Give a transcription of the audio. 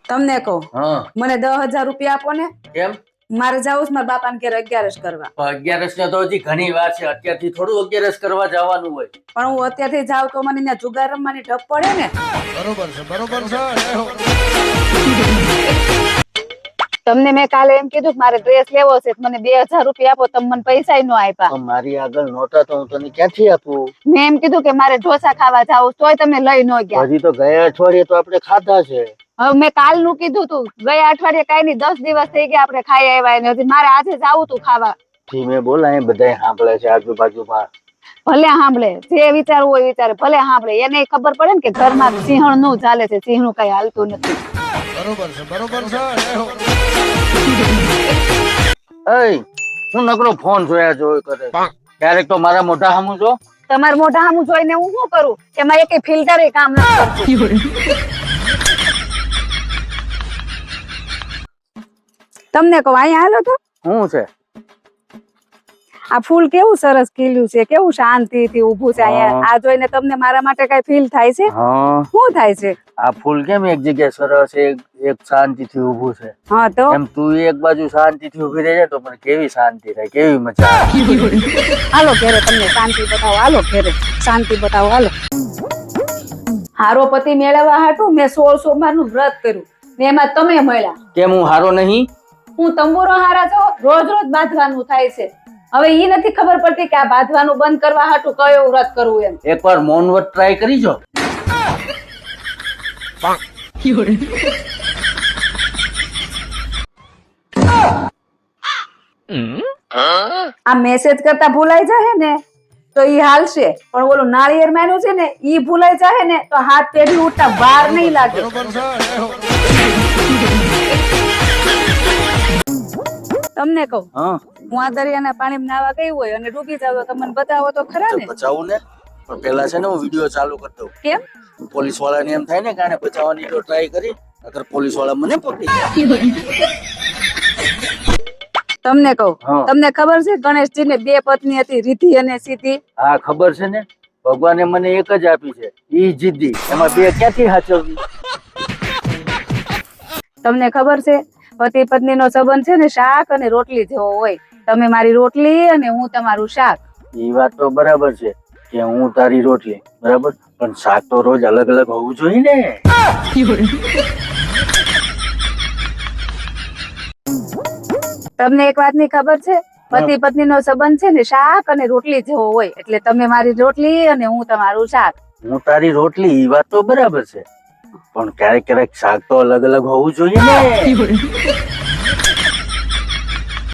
તમને કહું હા મને 10,000 રૂપિયા આપો ને કેમ મારે જાવું છે મારા બાપાને ઘેર 11 કરવા પણ 11 ને તો હજી ઘણી વાર છે અત્યારથી થોડું 11 કરવા જવાનું હોય પણ હું અત્યારથી જાઉં તો મને ત્યાં જુગાર રમવાની ઢપ પડે ને બરોબર છે બરોબર છે તમને મેં કાલે એમ કીધું કે મારે ડ્રેસ લેવો છે તો મને 2,000 રૂપિયા આપો તમે મને પૈસા નો આપ્યા પણ મારી આગળ નહોતા તો હું તને ક્યાંથી આપું મેં એમ કીધું કે મારે ઢોસા ખાવા જાવું તોય તમે લઈ ન ગયા હજી તો ગયા અઠવાડિયે તો આપણે ખાધા છે હવે મેં કાલનું કીધું તું ગયા અઠવાડિયે કઈ નહીં 10 દિવસ થઈ ગયા આપણે ખાઈ આવ્યા ને હજી મારે આજે જાવું તું ખાવા ધીમે બોલ અહીં બધાય સાંભળે છે આજુબાજુમાં ભલે સાંભળે જે વિચારવું હોય વિચારે ભલે સાંભળે એને ખબર પડે ને કે ઘરમાં સિંહણ નું ચાલે છે સિંહ નું કઈ હાલતું નથી બરોબર છે બરોબર છે એય હું નકરો ફોન જોયા જોઈ કરે ક્યારેક તો મારા મોઢા સામું જો તમારા મોઢા સામું જોઈને હું શું કરું એમાં એક ફિલ્ટર કામ નથી કરતું તમને કહું અહીંયા હાલો તો શું છે આ ફૂલ કેવું સરસ ખીલ્યું છે કેવું શાંતિથી ઊભું છે અહીંયા આ જોઈને તમને મારા માટે કઈ ફીલ થાય છે હા શું થાય છે આ ફૂલ કેમ એક જગ્યાએ સરસ એક શાંતિથી ઊભું છે હા તો એમ તું એક બાજુ શાંતિથી ઊભી રહે તો પણ કેવી શાંતિ થાય કેવી મજા આવે. હાલો ઘેરે તમને શાંતિ બતાવો હાલો ઘેરે શાંતિ બતાવો હાલો હારો પતિ મેળવવા હાટું મેં 16 સોમવારનું વ્રત કર્યું ને એમાં તમે મળ્યા કેમ હું હારો નહીં હું તંબુરો હારા છો રોજ રોજ બાંધવાનું થાય છે હવે ઈ નથી ખબર પડતી કે આ બાંધવાનું બંધ કરવા હાટું કયો વ્રત કરવું એમ એકવાર મૌન વ્રત ટ્રાય કરી જો આ મેસેજ કરતા ભૂલાઈ જાય ને તો ઈ હાલશે પણ ઓલું નાળિયેર માન્યું છે ને ઈ ભૂલાઈ જાય ને તો હાથ પેઢી ઉઠતા વાર નહીં લાગે બરોબર છે તમને કહું હા હું આ દરિયાના પાણીમાં નાવા ગઈ હોય અને ડૂબી જાવ તો મને બતાવો તો ખરા ને બચાવું ને પણ પેલા છે ને હું વિડીયો ચાલુ કરતો કેમ પોલીસ વાળાને એમ થાય ને કે આને બચાવવાની તો ટ્રાય કરી અગર પોલીસ વાળા મને પકડી જાય. તમને કહું હા. તમને ખબર છે ગણેશજી ને 2 પત્ની હતી રિદ્ધિ અને સિદ્ધિ હા ખબર છે ને ભગવાને મને એક જ આપી છે ઈ જીદ્દી એમાં 2 ક્યાંથી સાચવવી તમને ખબર છે પતિ પત્ની નો સંબંધ છે ને શાક અને રોટલી જેવો હોય તમે મારી રોટલી અને હું તમારું શાક ઈ વાત તો બરાબર છે કે હું તારી રોટલી બરાબર પણ શાક તો રોજ અલગ અલગ હોવું જોઈએ ને તમને એક વાતની ખબર છે પતિ પત્ની નો સંબંધ છે ને શાક અને રોટલી જેવો હોય એટલે તમે મારી રોટલી અને હું તમારું શાક હું તારી રોટલી ઈ વાત તો બરાબર છે પણ ક્યારેક ક્યારેક શાક તો અલગ અલગ હોવું જોઈએ ને